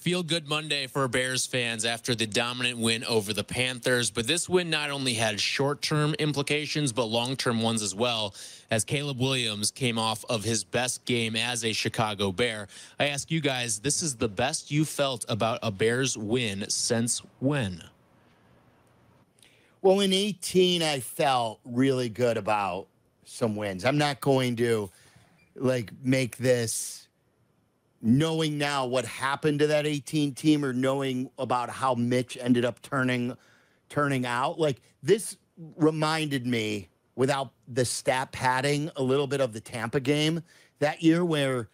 Feel-good Monday for Bears fans after the dominant win over the Panthers. But this win not only had short-term implications, but long-term ones as well, as Caleb Williams came off of his best game as a Chicago Bear. I ask you guys, this is the best you felt about a Bears win since when? Well, in 18, I felt really good about some wins. I'm not going to, make this knowing now what happened to that 18 team or knowing about how Mitch ended up turning out. This reminded me, without the stat padding, a little bit of the Tampa game that year where,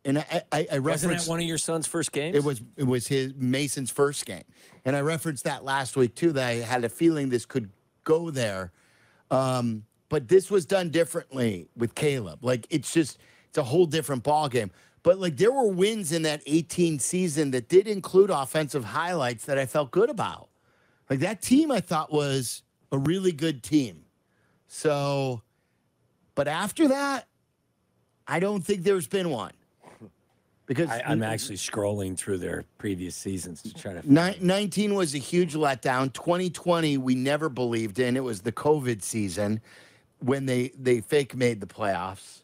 and I referenced. Wasn't that one of your son's first games? It was Mason's first game. And I referenced that last week too, that I had a feeling this could go there. But this was done differently with Caleb. It's a whole different ball game. But there were wins in that 18 season that did include offensive highlights that I felt good about. That team I thought was a really good team. So, but after that, I don't think there's been one. Because I'm actually scrolling through their previous seasons to try to. 19 was a huge letdown. 2020, we never believed in. It was the COVID season when they fake made the playoffs.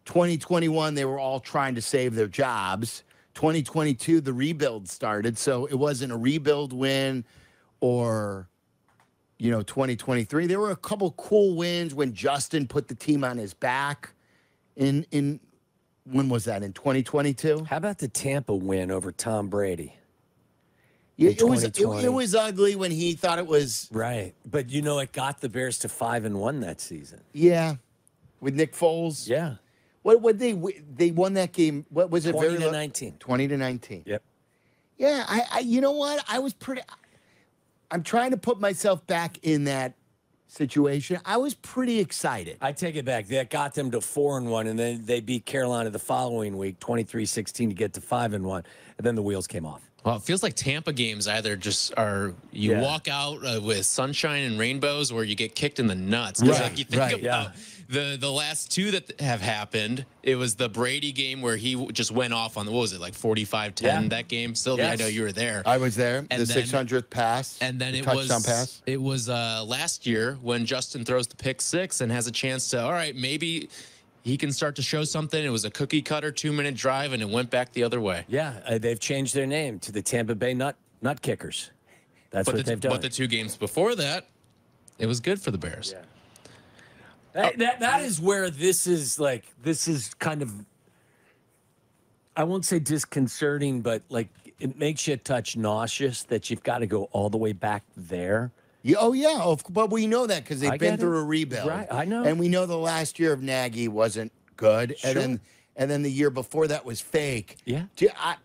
2021, they were all trying to save their jobs. 2022, the rebuild started. So it wasn't a rebuild win or, 2023. There were a couple cool wins when Justin put the team on his back in when was that, in 2022? How about the Tampa win over Tom Brady? Yeah, it was ugly when he thought it was. Right. But, it got the Bears to 5-1 that season. Yeah. With Nick Foles. Yeah. What they won that game? What was it? 20-19. 20-19. Yep. Yeah, I you know what? I'm trying to put myself back in that situation. I was pretty excited. I take it back. That got them to 4-1, and then they beat Carolina the following week, 23-16, to get to 5-1, and then the wheels came off. Well, it feels like Tampa games either just are walk out with sunshine and rainbows, or you get kicked in the nuts. Right, you think about the last two that have happened. It was the Brady game where he just went off on, 45-10 that game. Sylvia, I know you were there. I was there. And the 600th pass. And then touchdown pass. It was last year when Justin throws the pick six and has a chance to, all right, maybe he can start to show something. It was a cookie cutter 2-minute drive, and it went back the other way. Yeah, they've changed their name to the Tampa Bay Nut Kickers. That's what they've done. But the two games before that, it was good for the Bears. Yeah. That is where this is kind of, I won't say disconcerting, but it makes you a touch nauseous that you've got to go all the way back there. Yeah, but we know that because they've been through a rebuild. Right, I know. And we know the last year of Nagy wasn't good. Sure. And then the year before that was fake. Yeah.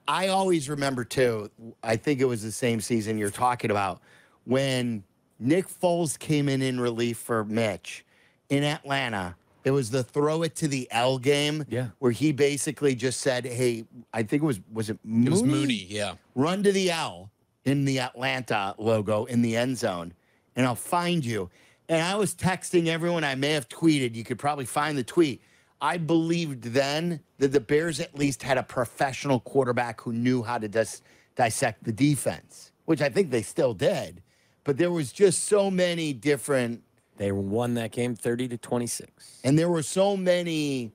I always remember, too, I think it was the same season you're talking about, when Nick Foles came in relief for Mitch in Atlanta. It was the throw it to the L game where he basically just said, hey, I think was it Mooney? It was Mooney, yeah. Run to the L in the Atlanta logo in the end zone, and I'll find you. And I was texting everyone. I may have tweeted. You could probably find the tweet. I believed then that the Bears at least had a professional quarterback who knew how to dissect the defense, which I think they still did. But there was just so many different. They won that game 30-26. And there were so many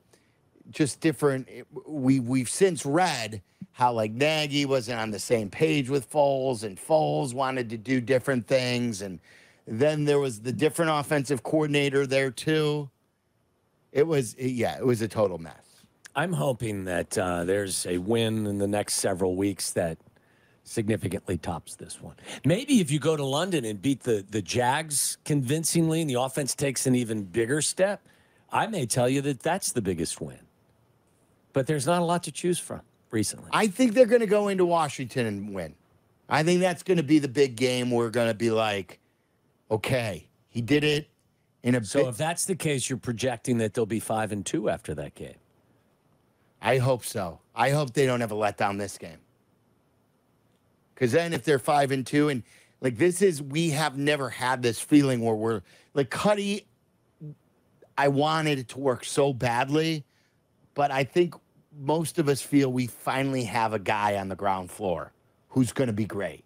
just different. We've since read how Nagy wasn't on the same page with Foles, and Foles wanted to do different things. And then there was the different offensive coordinator there too. It was a total mess. I'm hoping that there's a win in the next several weeks that significantly tops this one. Maybe if you go to London and beat the Jags convincingly and the offense takes an even bigger step, I may tell you that that's the biggest win. But there's not a lot to choose from recently. I think they're going to go into Washington and win. I think that's going to be the big game. We're going to be like, okay, he did it in a. So if that's the case, you're projecting that they'll be 5-2 after that game. I hope so. I hope they don't have a letdown this game. Because then if they're 5-2 and we have never had this feeling where we're like Cuddy. I wanted it to work so badly, but I think most of us feel we finally have a guy on the ground floor. who's going to be great.